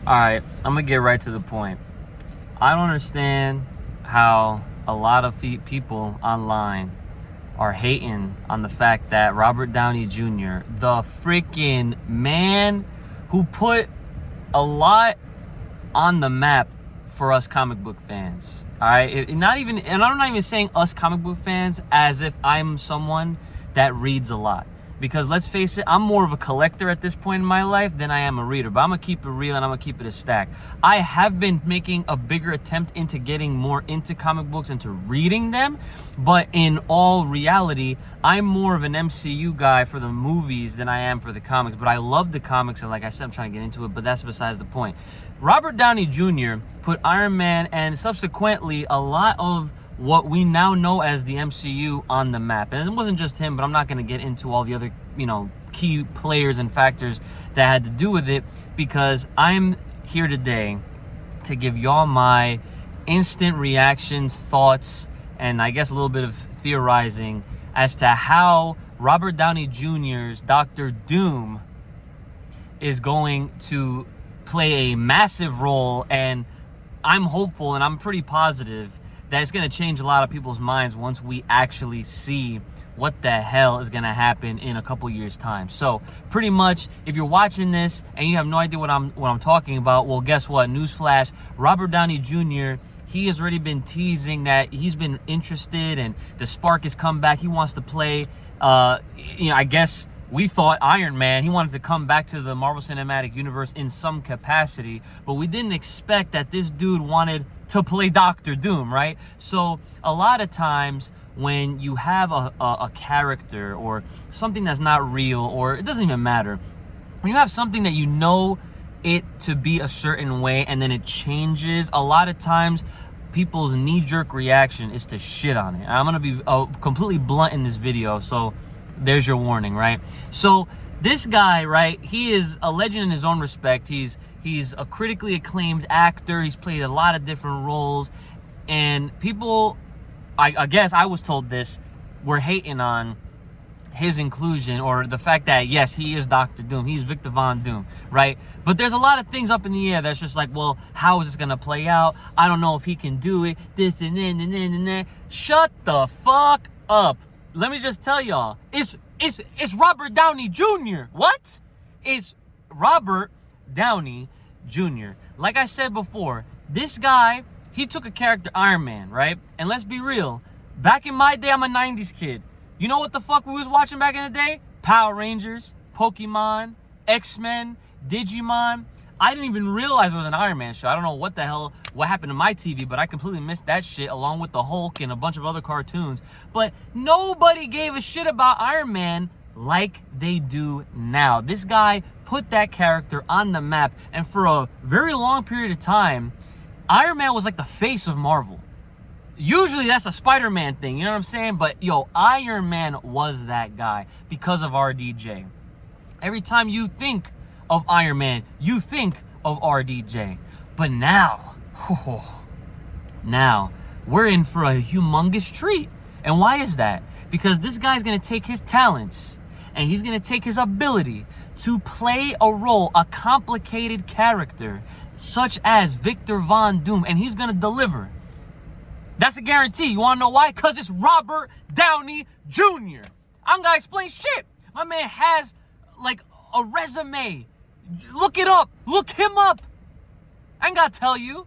All right, I'm gonna get right to the point. I don't understand how a lot of people online are hating on the fact that Robert Downey Jr., the freaking man who put a lot on the map for us comic book fans. All right, and I'm not even saying us comic book fans as if I'm someone that reads a lot. Because let's face it, I'm more of a collector at this point in my life than I am a reader. But I'm going to keep it real and I'm going to keep it a stack. I have been making a bigger attempt into getting more into comic books, into reading them. But in all reality, I'm more of an MCU guy for the movies than I am for the comics. But I love the comics, and like I said, I'm trying to get into it, but that's besides the point. Robert Downey Jr. put Iron Man and subsequently a lot of what we now know as the MCU on the map. And it wasn't just him, but I'm not going to get into all the other, key players and factors that had to do with it, because I'm here today to give y'all my instant reactions, thoughts, and I guess a little bit of theorizing as to how Robert Downey Jr.'s Dr. Doom is going to play a massive role. And I'm hopeful and I'm pretty positive that it's going to change a lot of people's minds once we actually see what the hell is going to happen in a couple years' time. So pretty much, if you're watching this and you have no idea what I'm talking about, well, guess what? Newsflash, Robert Downey Jr., he has already been teasing that he's been interested and the spark has come back. He wants to play, I guess we thought Iron Man. He wanted to come back to the Marvel Cinematic Universe in some capacity, but we didn't expect that this dude wanted to play Dr. Doom, right? So a lot of times when you have a character or something that's not real, or it doesn't even matter, when you have something that you know it to be a certain way and then it changes, a lot of times people's knee-jerk reaction is to shit on it. And I'm going to be completely blunt in this video, so there's your warning, right? So this guy, right, he is a legend in his own respect. He's a critically acclaimed actor. He's played a lot of different roles. And people, I guess I was told this, were hating on his inclusion, or the fact that, yes, he is Dr. Doom. He's Victor Von Doom, right? But there's a lot of things up in the air that's just like, well, how is this going to play out? I don't know if he can do it. This and then and then and then. Shut the fuck up. Let me just tell y'all, it's Robert Downey Jr. What? It's Robert Downey Jr. Like I said before, this guy, he took a character, Iron Man, right? And let's be real, back in my day, I'm a 90s kid. You know what the fuck we was watching back in the day? Power Rangers, Pokemon, X-Men, Digimon. I didn't even realize it was an Iron Man show. I don't know what happened to my TV, but I completely missed that shit along with the Hulk and a bunch of other cartoons. But nobody gave a shit about Iron Man like they do now. This guy put that character on the map, and for a very long period of time, Iron Man was like the face of Marvel. Usually that's a Spider-Man thing, you know what I'm saying? But yo, Iron Man was that guy because of RDJ. Every time you think of Iron Man, you think of RDJ. But now we're in for a humongous treat. And why is that? Because this guy's gonna take his talents and he's gonna take his ability to play a role, a complicated character, such as Victor Von Doom, and he's gonna deliver. That's a guarantee. You wanna know why? Because it's Robert Downey Jr. I'm gonna explain shit. My man has like a resume. Look it up. Look him up. I ain't gotta tell you.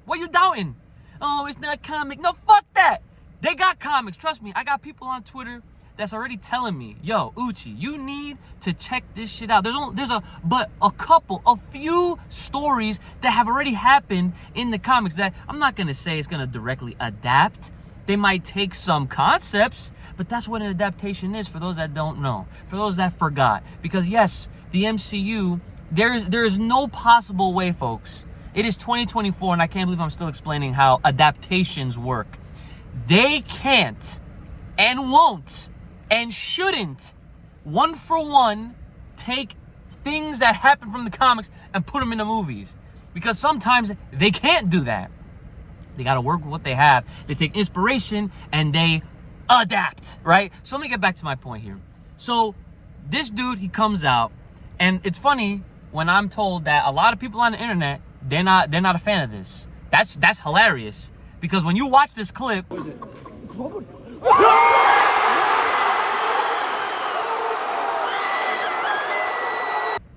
What you doubting? Oh, it's not a comic. No, fuck that. They got comics. Trust me. I got people on Twitter that's already telling me, yo, Uchi, you need to check this shit out. There's a few stories that have already happened in the comics that I'm not gonna say it's gonna directly adapt. They might take some concepts, but that's what an adaptation is, for those that don't know, for those that forgot. Because yes, the MCU, there is no possible way, folks. It is 2024, and I can't believe I'm still explaining how adaptations work. They can't and won't and shouldn't one for one take things that happen from the comics and put them in the movies, because sometimes they can't do that. They got to work with what they have. They take inspiration and they adapt, right? So let me get back to my point here. So this dude, he comes out, and it's funny when I'm told that a lot of people on the internet, they're not a fan of this. That's hilarious. Because when you watch this clip, what is it?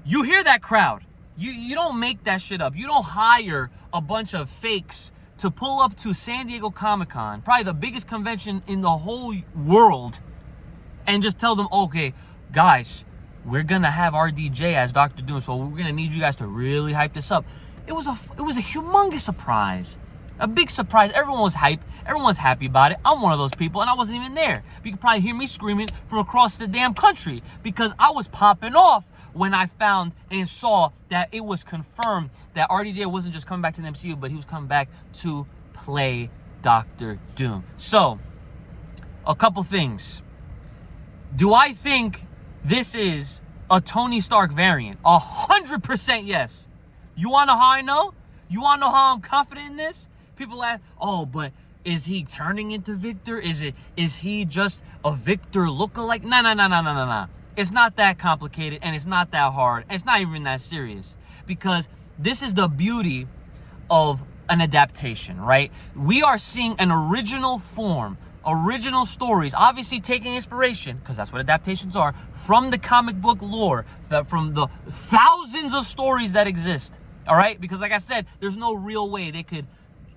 You hear that crowd. You don't make that shit up. You don't hire a bunch of fakes to pull up to San Diego Comic-Con, probably the biggest convention in the whole world, and just tell them, okay, guys, we're gonna have RDJ as Dr. Doom, so we're gonna need you guys to really hype this up. It was a humongous surprise. A big surprise. Everyone was hyped. Everyone was happy about it. I'm one of those people, and I wasn't even there. You could probably hear me screaming from across the damn country because I was popping off when I found and saw that it was confirmed that RDJ wasn't just coming back to the MCU, but he was coming back to play Dr. Doom. So, a couple things. Do I think this is a Tony Stark variant? 100% yes. You want to know how I know? You want to know how I'm confident in this? People ask, oh, but is he turning into Victor? Is he just a Victor lookalike? No. It's not that complicated, and it's not that hard. And it's not even that serious. Because this is the beauty of an adaptation, right? We are seeing an original form, original stories, obviously taking inspiration, because that's what adaptations are, from the comic book lore, from the thousands of stories that exist, all right? Because like I said, there's no real way they could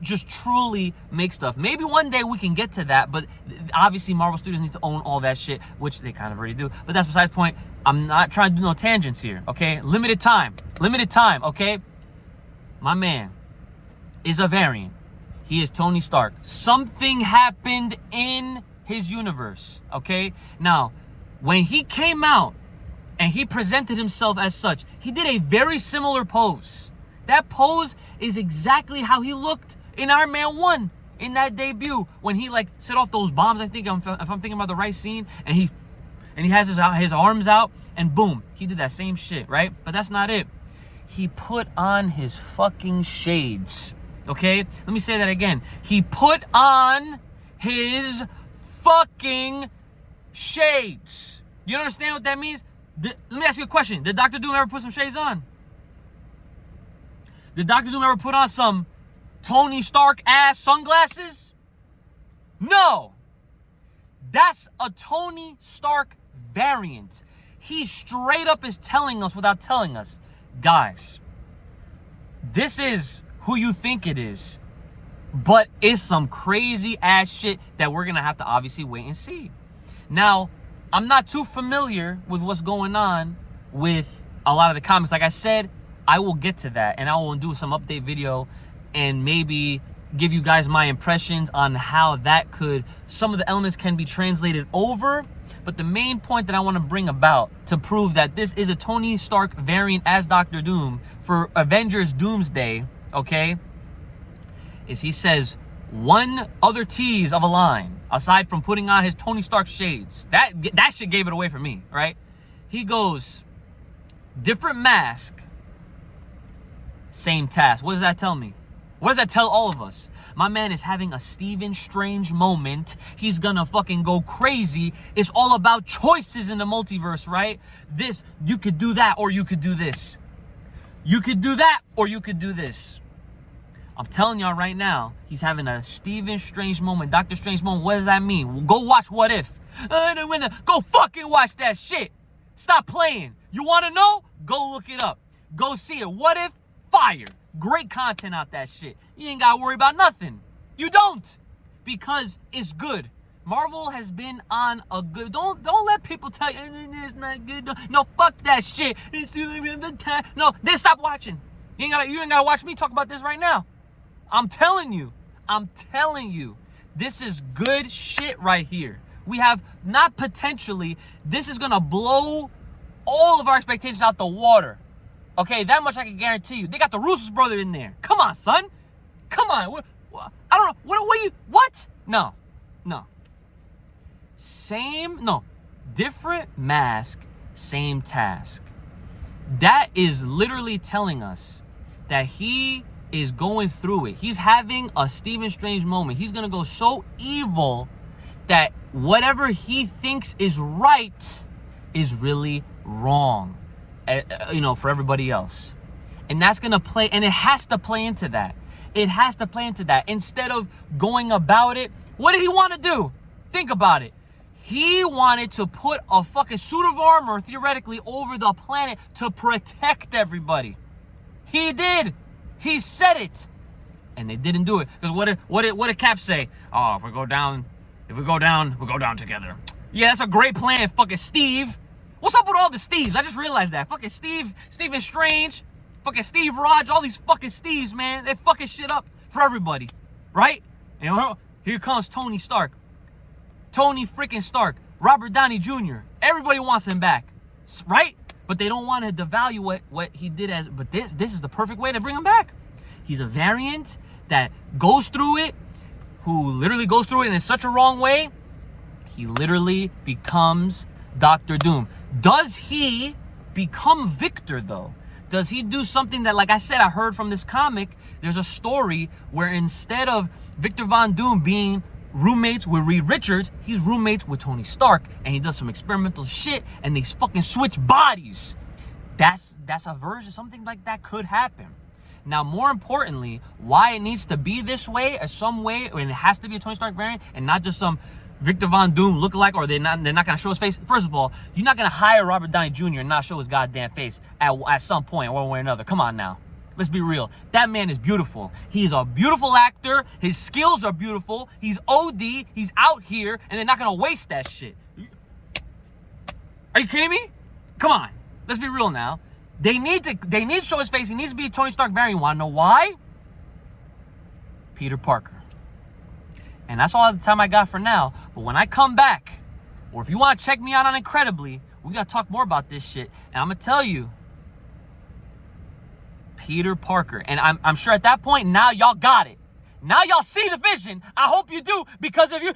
just truly make stuff. Maybe one day we can get to that, but obviously Marvel Studios needs to own all that shit, which they kind of already do. But that's besides the point. I'm not trying to do no tangents here, okay? Limited time, okay? My man is a variant. He is Tony Stark. Something happened in his universe, okay? Now, when he came out and he presented himself as such, he did a very similar pose. That pose is exactly how he looked in Iron Man 1 in that debut when he like set off those bombs. I think if I'm thinking about the right scene, and he has his arms out and boom, he did that same shit, right? But that's not it. He put on his fucking shades. Okay? Let me say that again. He put on his fucking shades. You understand what that means? Let me ask you a question. Did Dr. Doom ever put some shades on? Did Dr. Doom ever put on some Tony Stark ass sunglasses? No. That's a Tony Stark variant. He straight up is telling us without telling us, guys, this is who you think it is, but it's some crazy ass shit that we're gonna have to obviously wait and see. Now, I'm not too familiar with what's going on with a lot of the comics. Like I said, I will get to that, and I will do some update video and maybe give you guys my impressions on how that could, some of the elements can be translated over. But the main point that I want to bring about to prove that this is a Tony Stark variant as Dr. Doom for Avengers Doomsday, okay, is he says one other tease of a line aside from putting on his Tony Stark shades. That shit gave it away for me, right? He goes, different mask, same task. What does that tell me? What does that tell all of us? My man is having a Stephen Strange moment. He's gonna fucking go crazy. It's all about choices in the multiverse, right? This, you could do that or you could do this. You could do that or you could do this. I'm telling y'all right now, he's having a Stephen Strange moment, Doctor Strange moment. What does that mean? Go watch What If. Go fucking watch that shit. Stop playing. You wanna know? Go look it up. Go see it. What If? Fire. Great content out that shit. You ain't gotta worry about nothing. You don't. Because it's good. Marvel has been on a good... Don't let people tell you it's not good. No, fuck that shit. No, then stop watching. You ain't gotta watch me talk about this right now. I'm telling you. This is good shit right here. We have not potentially... This is gonna blow all of our expectations out the water. Okay, that much I can guarantee you. They got the Russo's brother in there. Come on, son. Come on. I don't know. What? No. Different mask, same task. That is literally telling us that he is going through it. He's having a Stephen Strange moment. He's going to go so evil that whatever he thinks is right is really wrong. for everybody else. And that's going to play, and it has to play into that. It has to play into that. Instead of going about it, what did he want to do? Think about it. He wanted to put a fucking suit of armor, theoretically, over the planet to protect everybody. He did. He said it. And they didn't do it. Because what did Cap say? Oh, if we go down, we'll go down together. Yeah, that's a great plan, fucking Steve. What's up with all the Steves? I just realized that. Fucking Stephen Strange, fucking Steve Rogers, all these fucking Steves, man. They fucking shit up for everybody. Right? And here comes Tony Stark. Tony freaking Stark. Robert Downey Jr. Everybody wants him back. Right? But they don't want to devalue what he did as... But this is the perfect way to bring him back. He's a variant that goes through it, who literally goes through it in such a wrong way. He literally becomes Dr. Doom. Does he become Victor, though? Does he do something that, like I said, I heard from this comic, there's a story where instead of Victor Von Doom being roommates with Reed Richards, he's roommates with Tony Stark, and he does some experimental shit, and they fucking switch bodies. That's a version, something like that could happen. Now, more importantly, why it needs to be this way, or some way, and it has to be a Tony Stark variant, and not just some Victor Von Doom lookalike, or they're not gonna show his face. First of all, you're not gonna hire Robert Downey Jr. and not show his goddamn face at some point, one way or another. Come on now. Let's be real. That man is beautiful. He's a beautiful actor. His skills are beautiful. He's OD. He's out here, and they're not gonna waste that shit. Are you kidding me? Come on. Let's be real now. They need to show his face. He needs to be a Tony Stark variant. You wanna know why? Peter Parker. And that's all the time I got for now. But when I come back, or if you want to check me out on Incredibly, we got to talk more about this shit. And I'm going to tell you, Peter Parker. And I'm sure at that point, now y'all got it. Now y'all see the vision. I hope you do, because if you